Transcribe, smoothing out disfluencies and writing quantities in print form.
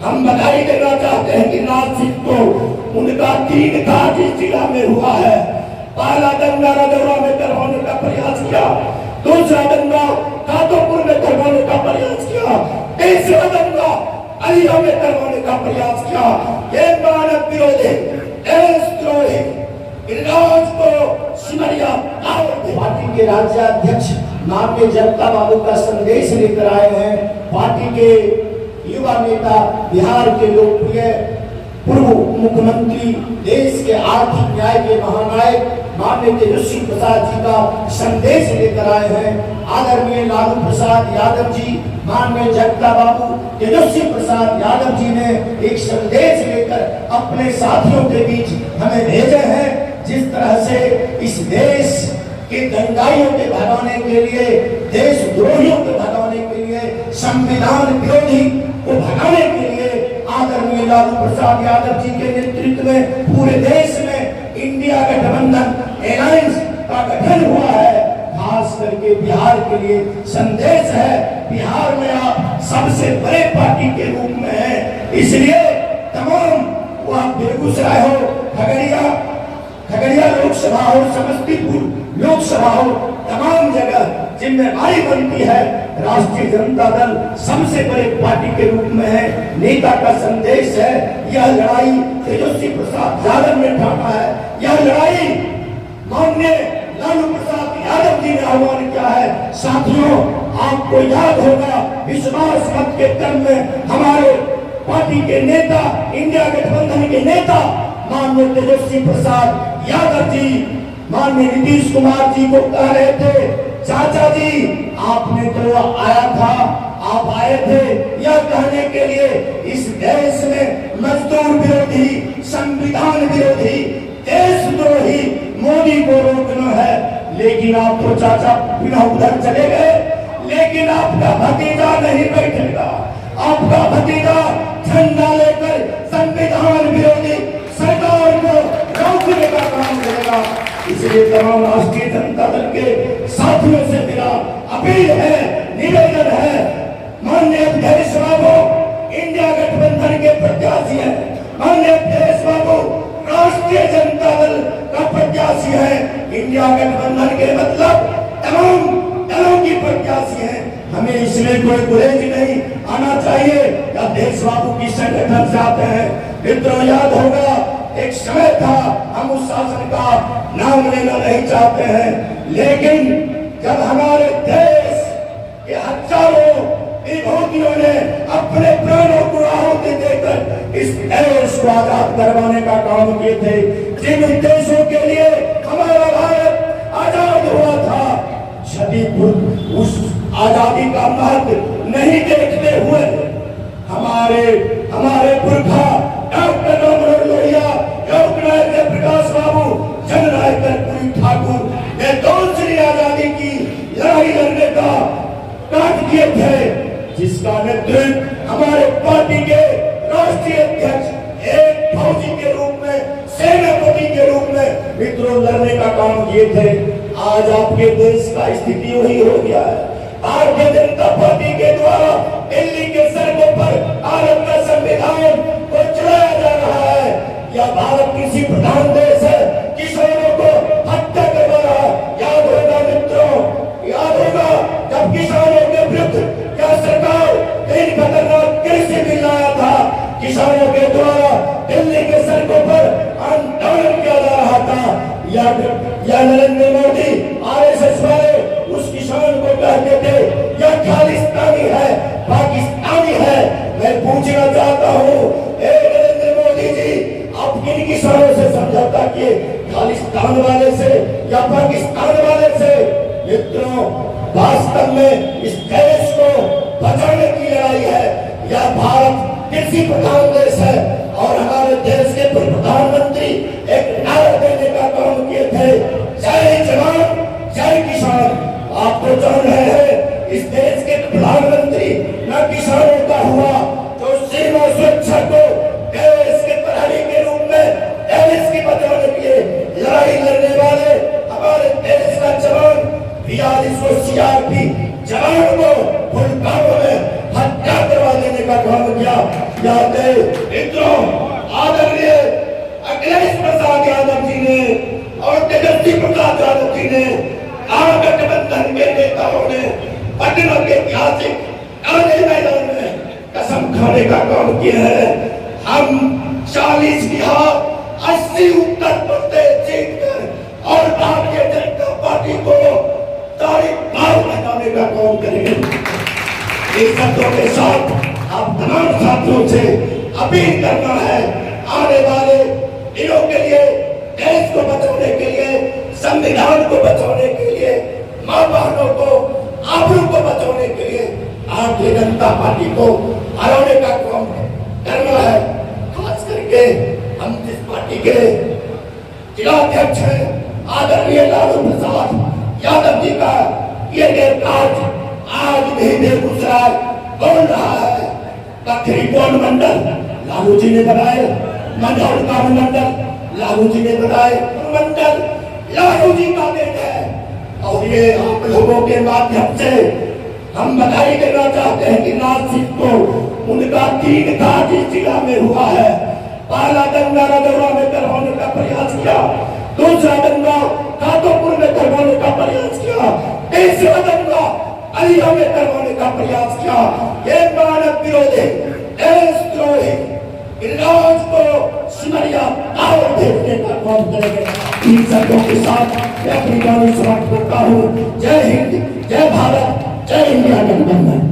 हम बधाई देना चाहते हैं कि राज सिंह को उनका 3 काज इस जिला में हुआ है। पहला दंगा राजौरा में करवाने का प्रयास किया, दूसरा दंगा कातोपुर में करवाने का प्रयास किया, तीसरा दंगा अलिया में करवाने का प्रयास किया। ये मानव विरोधी, देशद्रोही इलाज को सिमरिया पार्टी के राज्याध्यक्ष माननीय जनता बाबू का संदेश लेकर आए हैं। पार्टी के युवा नेता, बिहार के लोकप्रिय पूर्व मुख्यमंत्री, देश के आर्थिक न्याय के महानायक माननीय तेजस्वी प्रसाद जी का संदेश लेकर आए हैं। आदरणीय लालू प्रसाद यादव जी, माननीय जनता बाबू तेजस्वी प्रसाद यादव जी ने एक संदेश लेकर अपने साथियों के बीच हमें भेजे हैं। जिस तरह से इस देश के दंगाइयों के भगाने के लिए, देशद्रोहियों के भगाने के लिए, संविधान विरोधी को भगाने के लिए आदरणीय लालू प्रसाद यादव जी के नेतृत्व में पूरे देश में इंडिया गठबंधन अलायंस का गठन हुआ है। खास करके बिहार के लिए संदेश है, बिहार में आप सबसे बड़े पार्टी के रूप में हैं, इसलिए तमाम वह बेगूसराय हो, खगड़िया लोकसभा हो, समस्तीपुर लोकसभा हो, तमाम जगह जिम्मेदारी बनती है। राष्ट्रीय जनता दल सबसे बड़े पार्टी के रूप में है, नेता का संदेश है। यह लड़ाई तेजस्वी प्रसाद यादव ने ठाना है, यह लड़ाई माननीय लालू प्रसाद यादव जी ने आह्वान किया है। साथियों, आपको याद होगा विश्वास मत के क्रम में हमारे पार्टी के नेता, इंडिया गठबंधन के नेता माननीय तेजस्वी प्रसाद यादव जी माननीय नीतीश कुमार जी को कह रहे थे, चाचा जी आपने तो आया था, आप आए थे यह कहने के लिए इस देश में मजदूर विरोधी, संविधान विरोधी, देशद्रोही मोदी को रोकना है। लेकिन आप तो चाचा बिना उधर चले गए, लेकिन आपका भतीजा नहीं बैठेगा, आपका भतीजा झंडा लेकर संविधान विरोधी सरकार को रोकने का काम करेगा। इसलिए तमाम राष्ट्रीय जनता दल के साथियों से मेरा अपील है, निवेदन है, माननीय अध्यक्ष बाबू इंडिया गठबंधन के प्रत्याशी है, माननीय अध्यक्ष बाबू राष्ट्रीय जनता दल का प्रत्याशी है, इंडिया गठबंधन के मतलब तमाम दलों की प्रत्याशी है। हमें इसमें कोई गुरेज नहीं आना चाहिए। अध्यक्ष बाबू की संगठन से आते हैं। मित्रों, याद होगा एक समय था, हम उस शासन का नाम लेना नहीं चाहते हैं, लेकिन जब हमारे देश के हजारों विभूतियों ने अपने प्राणों को आहुति देकर इस देश को आजाद करवाने का काम किए थे, जिन उद्देश्यों के लिए हमारा भारत आजाद हुआ था, क्षतिपूर्ति उस आजादी का महत्व नहीं देखते हुए हमारे पुरखा डॉक्टर राममनोहर लोहिया, लोकनायक जयप्रकाश बाबू, जननायक कर्पूरी ठाकुर ने दूसरी आजादी की लड़ाई लड़ने का काट किए थे, जिसका नेतृत्व हमारे पार्टी के राष्ट्रीय अध्यक्ष एक फौजी के रूप में, सेनापति के रूप में मित्रों लड़ने का काम किए थे। आज आपके देश का स्थिति वही हो गया है। भारतीय जनता पार्टी के द्वारा दिल्ली के सड़कों पर भारत का संविधान को चलाया जा रहा है। यह भारत कृषि प्रधान देश है, किसानों को हत्या करवा रहा है। याद होगा मित्रों, याद होगा जब किसानों के विरुद्ध क्या सरकार तीन खतरनाक कृषि बिल लाया था, किसानों के द्वारा दिल्ली के सड़कों पर आंदोलन किया जा रहा था। या नरेंद्र मोदी आरएसएस वाले उस किसान को कहते थे यह खालिस्तानी है, पाकिस्तानी है। मैं पूछना चाहता हूँ, नरेंद्र मोदी जी, आप किन किसानों से समझौता किए, खालिस्तान वाले से या पाकिस्तान वाले से? मित्रों, वास्तव में इस देश को बचाने की लड़ाई है। यह भारत कृषि प्रधान देश है और हमारे देश के पूर्व प्रधानमंत्री एक नारा देने का काम किए थे, जय जवान जय किसान। आप तो जान रहे हैं इस देश के प्रधानमंत्री न किसानों का हुआ, तो सीमा सुरक्षा को देश के प्रहरी के रूप में देश की बचाने के लिए लड़ाई लड़ने वाले हमारे देश का जवान 42 सीआरपी जवान को पुलवामा में हत्या करवा देने का काम किया। नाते मित्रों, आदरणीय अखिलेश प्रसाद यादव जी ने और तेजस्वी प्रसाद यादव जी ने महागठबंधन के नेताओं ने पटना के ऐतिहासिक काले मैदान में कसम खाने का काम किया है। हम 40 बिहार 80 उत्तर प्रदेश जीतकर और भारतीय जनता पार्टी को तारीख पार लगाने का काम करेंगे। इस शब्दों के साथ आप तमाम साथियों से अपील करना है, आने वाले दिनों के लिए, देश को बचाने के लिए, संविधान को बचाने के लिए, मां बहनों को, आबरू को बचाने के लिए भारतीय जनता पार्टी को हराने का काम करना है। खास करके हम जिस पार्टी के जिलाध्यक्ष हैं आदरणीय लालू प्रसाद यादव जी का ये नेताज आज भी बेगूसराय बोल रहा है। पथरी कौन मंडल लालू जी ने बनाए, मंडल का मंडल लालू जी ने बनाए, मंडल लालू जी का देन है। और ये आप लोगों के माध्यम से हम बधाई देना चाहते हैं कि नासिक को उनका 3 काज इस जिला में हुआ है। पहला दंगा रजौरा में करवाने का प्रयास किया, दूसरा दंगा कातोपुर में करवाने का प्रयास किया, तीसरा दंगा अलिया में करवाने का प्रयास किया। ये मानव विरोधी, देशद्रोही इलाज को सिमरिया पावर भेजने का काम करेंगे। इन शब्दों के साथ मैं अपनी वाणी समाप्त करता हूँ। जय हिंद, जय भारत, जय इंडिया गठबंधन।